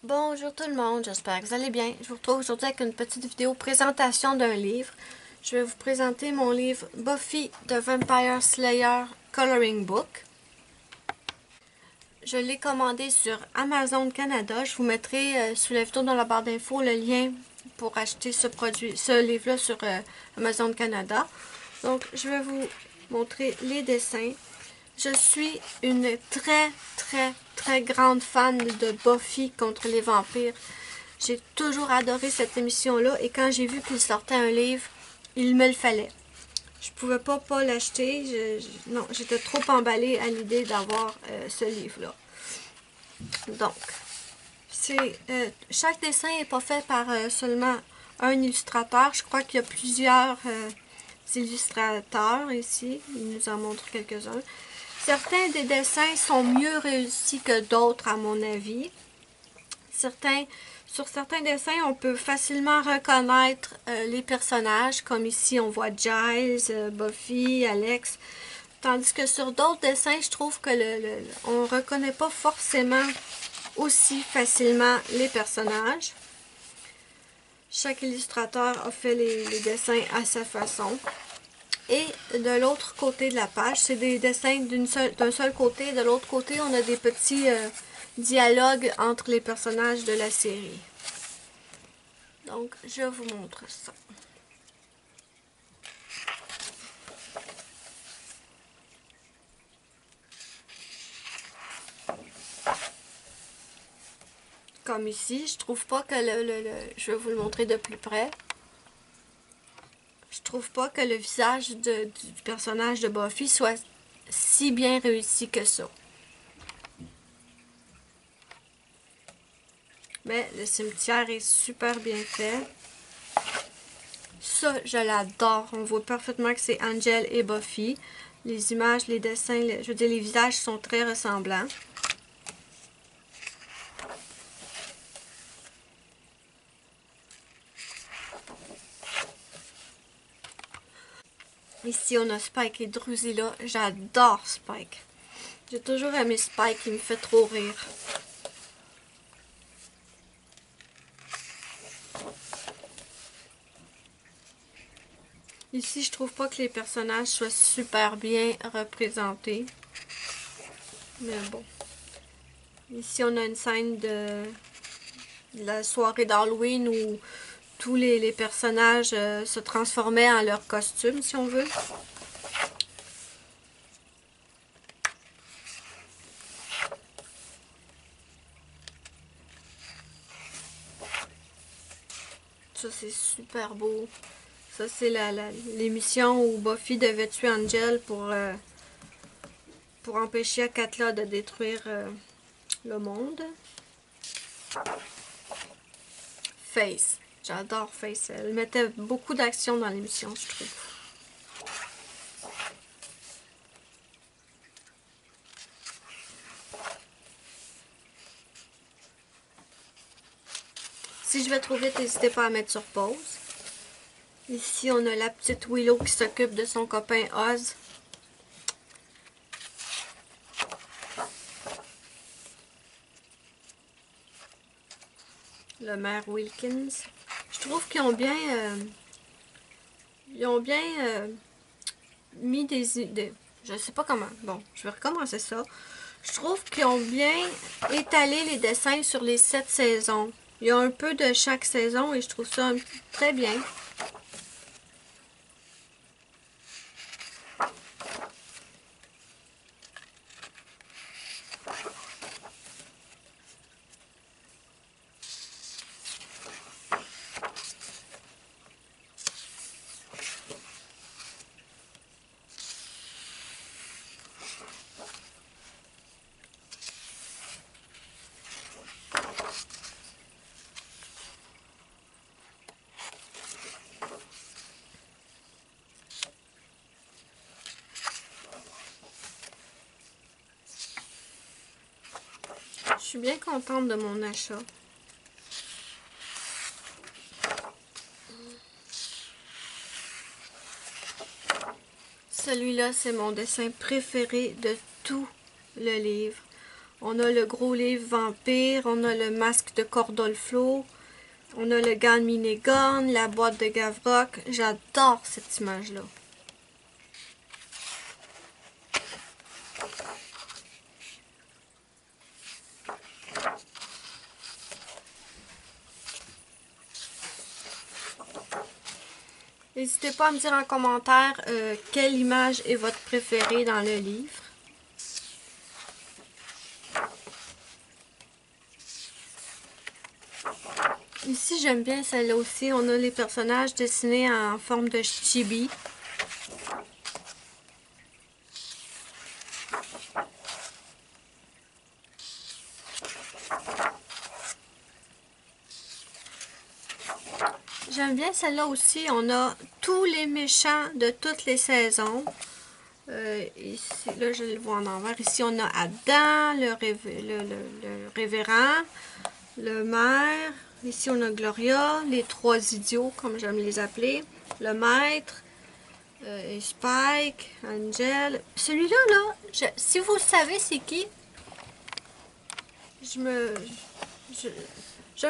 Bonjour tout le monde, j'espère que vous allez bien. Je vous retrouve aujourd'hui avec une petite vidéo présentation d'un livre. Je vais vous présenter mon livre Buffy the Vampire Slayer Coloring Book. Je l'ai commandé sur Amazon Canada. Je vous mettrai sous la vidéo dans la barre d'infos le lien pour acheter ce livre-là sur Amazon Canada. Donc, je vais vous montrer les dessins. Je suis une très grande fan de Buffy contre les vampires. J'ai toujours adoré cette émission-là et quand j'ai vu qu'il sortait un livre, il me le fallait. Je pouvais pas l'acheter. Non, j'étais trop emballée à l'idée d'avoir ce livre-là. Donc, chaque dessin n'est pas fait par seulement un illustrateur. Je crois qu'il y a plusieurs illustrateurs ici. Il nous en montre quelques-uns. Certains des dessins sont mieux réussis que d'autres, à mon avis. Sur certains dessins, on peut facilement reconnaître les personnages, comme ici, on voit Giles, Buffy, Alex. Tandis que sur d'autres dessins, je trouve que on ne reconnaît pas forcément aussi facilement les personnages. Chaque illustrateur a fait les dessins à sa façon. Et de l'autre côté de la page, c'est des dessins d'un seul côté. De l'autre côté, on a des petits dialogues entre les personnages de la série. Donc, je vous montre ça. Comme ici, je trouve pas que je vais vous le montrer de plus près. Je trouve pas que le visage du personnage de Buffy soit si bien réussi que ça. Mais le cimetière est super bien fait. Ça, je l'adore. On voit parfaitement que c'est Angel et Buffy. Les images, les dessins, je veux dire, les visages sont très ressemblants. Ici, on a Spike et Drusilla. J'adore Spike. J'ai toujours aimé Spike, il me fait trop rire. Ici, je trouve pas que les personnages soient super bien représentés. Mais bon. Ici, on a une scène de la soirée d'Halloween où tous les personnages se transformaient en leur costume, si on veut. Ça, c'est super beau. Ça, c'est l'émission où Buffy devait tuer Angel pour empêcher Akatla de détruire le monde. Face. J'adore Face. Elle mettait beaucoup d'action dans l'émission, je trouve. Si je vais trop vite, n'hésitez pas à mettre sur pause. Ici, on a la petite Willow qui s'occupe de son copain Oz. Le maire Wilkins. Je trouve qu'ils ont bien... mis des... Je sais pas comment. Bon, je vais recommencer ça. Je trouve qu'ils ont bien étalé les dessins sur les 7 saisons. Il y a un peu de chaque saison et je trouve ça très bien. Je suis bien contente de mon achat. Celui-là, c'est mon dessin préféré de tout le livre. On a le gros livre Vampire, on a le masque de Cordolflo, on a le gant de Minégon, la boîte de Gavroche. J'adore cette image-là. N'hésitez pas à me dire en commentaire quelle image est votre préférée dans le livre. Ici, j'aime bien celle-là aussi. On a les personnages dessinés en forme de chibi. J'aime bien celle-là aussi. On a tous les méchants de toutes les saisons. Ici, là, je le vois en envers. Ici, on a Adam, le révérend, le maire. Ici, on a Gloria, les trois idiots, comme j'aime les appeler. Le maître, Spike, Angel. Celui-là, là, si vous savez c'est qui, je me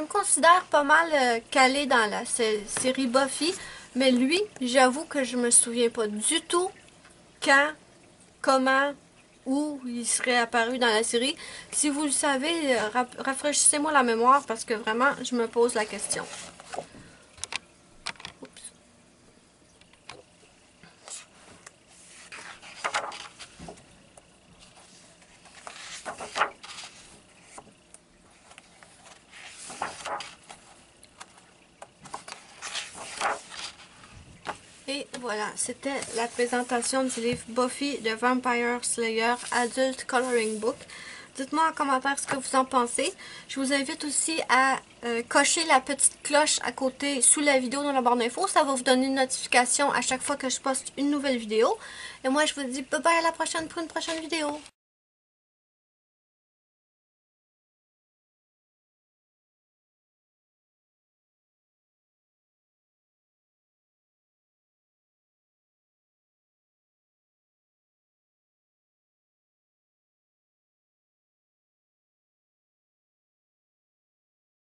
considère pas mal calée dans la série Buffy, mais lui, j'avoue que je me souviens pas du tout quand, comment, où il serait apparu dans la série. Si vous le savez, rafraîchissez-moi la mémoire parce que vraiment, je me pose la question. Et voilà, c'était la présentation du livre Buffy the Vampire Slayer Adult Coloring Book. Dites-moi en commentaire ce que vous en pensez. Je vous invite aussi à cocher la petite cloche à côté sous la vidéo dans la barre d'infos. Ça va vous donner une notification à chaque fois que je poste une nouvelle vidéo. Et moi, je vous dis bye bye à la prochaine pour une prochaine vidéo.